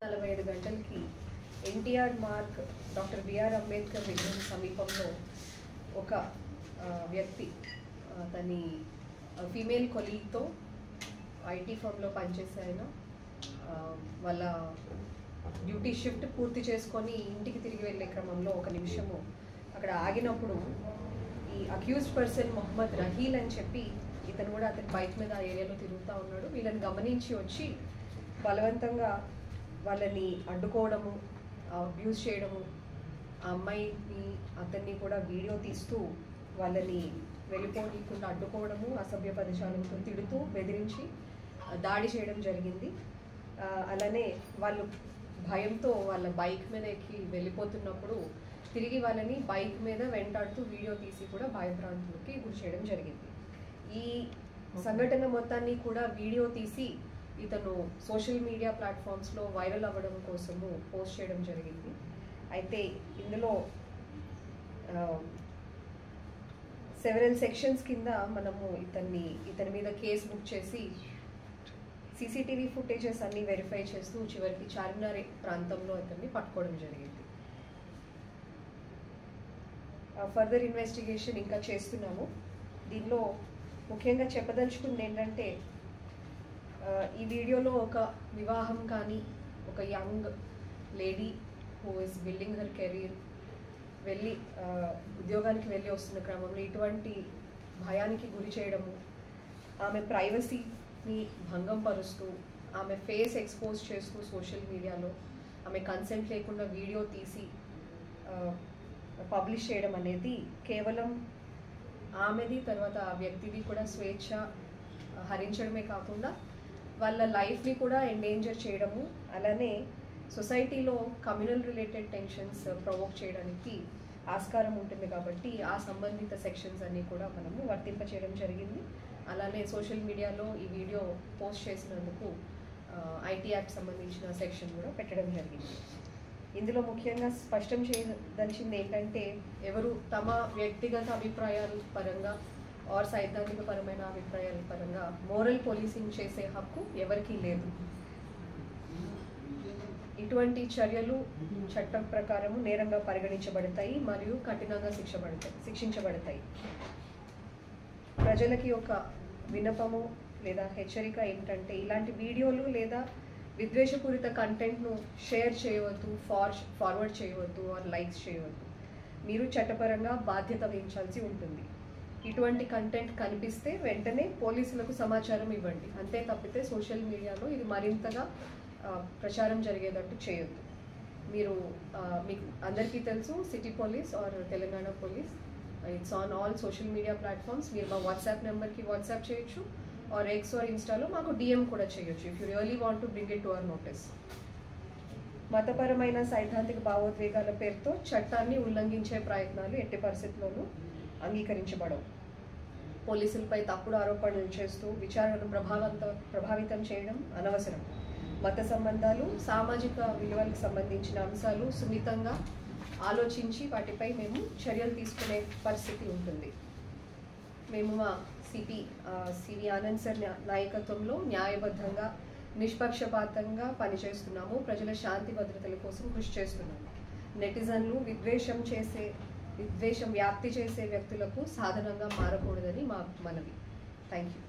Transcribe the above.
45 గంటలకి NTR Marg doctor BR Ambedkar విగ్రహం సమీపంలో ఒక వ్యక్తి తని ఫీమేల్ కొలీగ్తో ఐటీ ఫర్మ్లో పనిచేసే ఆయన వాళ్ళ డ్యూటీ షిఫ్ట్ పూర్తి చేసుకొని ఇంటికి తిరిగి వెళ్ళే క్రమంలో ఒక నిమిషము అక్కడ ఆగినప్పుడు ఈ అక్యూజ్డ్ పర్సన్ మొహమ్మద్ రహీల్ అని చెప్పి ఇతను కూడా అతని బైక్ మీద ఆ ఏరియాలో తిరుగుతూ ఉన్నాడు. వీళ్ళని గమనించి వచ్చి బలవంతంగా వాళ్ళని అడ్డుకోవడము, అబ్యూజ్ చేయడము, ఆ అమ్మాయిని అతన్ని కూడా వీడియో తీస్తూ వాళ్ళని వెళ్ళిపోనీయకుండా అడ్డుకోవడము, అసభ్య పదజాలంతో తిడుతూ బెదిరించి దాడి చేయడం జరిగింది. అలానే వాళ్ళు భయంతో వాళ్ళ బైక్ మీద ఎక్కి వెళ్ళిపోతున్నప్పుడు తిరిగి వాళ్ళని బైక్ మీద వెంటాడుతూ వీడియో తీసి కూడా భయభ్రాంతులకి గురి చేయడం జరిగింది. ఈ సంఘటన మొత్తాన్ని కూడా వీడియో తీసి ఇతను సోషల్ మీడియా ప్లాట్ఫామ్స్లో వైరల్ అవ్వడం కోసము పోస్ట్ చేయడం జరిగింది. అయితే ఇందులో సెవెరల్ సెక్షన్స్ కింద మనము ఇతని మీద కేసు బుక్ చేసి సీసీటీవీ ఫుటేజెస్ అన్ని వెరిఫై చేస్తూ చివరికి చార్మినార్ ప్రాంతంలో ఇతన్ని పట్టుకోవడం జరిగింది. ఫర్దర్ ఇన్వెస్టిగేషన్ ఇంకా చేస్తున్నాము. దీనిలో ముఖ్యంగా చెప్పదలుచుకుంది ఏంటంటే, ఈ వీడియోలో ఒక వివాహం కానీ ఒక young lady who is building her career ఉద్యోగానికి వెళ్ళి వస్తున్న క్రమంలో ఇటువంటి భయానికి గురి చేయడము, ఆమె ప్రైవసీని భంగం పరుస్తూ ఆమె ఫేస్ ఎక్స్పోజ్ చేస్తూ సోషల్ మీడియాలో ఆమె కన్సెంట్ లేకుండా వీడియో తీసి పబ్లిష్ చేయడం అనేది కేవలం ఆమెది తర్వాత ఆ వ్యక్తిది కూడా స్వేచ్ఛ హరించడమే కాకుండా వాళ్ళ లైఫ్ని కూడా ఎండేంజర్ చేయడము, అలానే సొసైటీలో కమ్యూనల్ రిలేటెడ్ టెన్షన్స్ ప్రొవోక్ చేయడానికి ఆస్కారం ఉంటుంది. కాబట్టి ఆ సంబంధిత సెక్షన్స్ అన్నీ కూడా మనము వర్తింప చేయడం జరిగింది. అలానే సోషల్ మీడియాలో ఈ వీడియో పోస్ట్ చేసినందుకు ఐటీ యాక్ట్ సంబంధించిన సెక్షన్ కూడా పెట్టడం జరిగింది. ఇందులో ముఖ్యంగా స్పష్టం చేయదలిచింది ఏంటంటే, ఎవరు తమ వ్యక్తిగత అభిప్రాయాల పరంగా ఆర్ సైద్ధాంతిక పరమైన అభిప్రాయాల పరంగా మోరల్ పోలీసింగ్ చేసే హక్కు ఎవరికీ లేదు. ఇటువంటి చర్యలు చట్టం ప్రకారము నేరంగా పరిగణించబడతాయి మరియు కఠినంగా శిక్షించబడతాయి. ప్రజలకి ఒక విన్నపము లేదా హెచ్చరిక ఏమిటంటే, ఇలాంటి వీడియోలు లేదా విద్వేషపూరిత కంటెంట్ను షేర్ చేయవద్దు, ఫార్వర్డ్ చేయవద్దు ఆర్ లైక్స్ చేయవద్దు. మీరు చట్టపరంగా బాధ్యత వహించాల్సి ఉంటుంది. ఇటువంటి కంటెంట్ కనిపిస్తే వెంటనే పోలీసులకు సమాచారం ఇవ్వండి. అంతే తప్పితే సోషల్ మీడియాలో ఇది మరింతగా ప్రచారం జరిగేటట్టు చేయొద్దు. మీకు అందరికీ తెలుసు, city police or Telangana police it's on all social media platforms. మీరు మా వాట్సాప్ నెంబర్కి వాట్సాప్ చేయొచ్చు ఆర్ ఎక్స్ ఆర్ ఇన్స్టాలో మాకు డిఎం కూడా చేయొచ్చు if you really want to bring it to our notice. మతపరమైన సైద్ధాంతిక భావోద్వేగాల పేరుతో చట్టాన్ని ఉల్లంఘించే ప్రయత్నాలు ఎట్టి పరిస్థితుల్లోనూ అంగీకరించబడవు. పోలీసులపై తప్పుడు ఆరోపణలు చేస్తూ విచారణను ప్రభావితం చేయడం అనవసరం. మత సంబంధాలు, సామాజిక విలువలకు సంబంధించిన అంశాలు సున్నితంగా ఆలోచించి వాటిపై మేము చర్యలు తీసుకునే పరిస్థితి ఉంటుంది. మేము మా సివి ఆనంద్ సార్ నాయకత్వంలో న్యాయబద్ధంగా నిష్పక్షపాతంగా పనిచేస్తున్నాము. ప్రజల శాంతి భద్రతల కోసం కృషి చేస్తున్నాము. నెటిజన్లు విద్వేషం వ్యాప్తి చేసే వ్యక్తులకు సాధనంగా మారకూడదని మా మనవి. Thank you.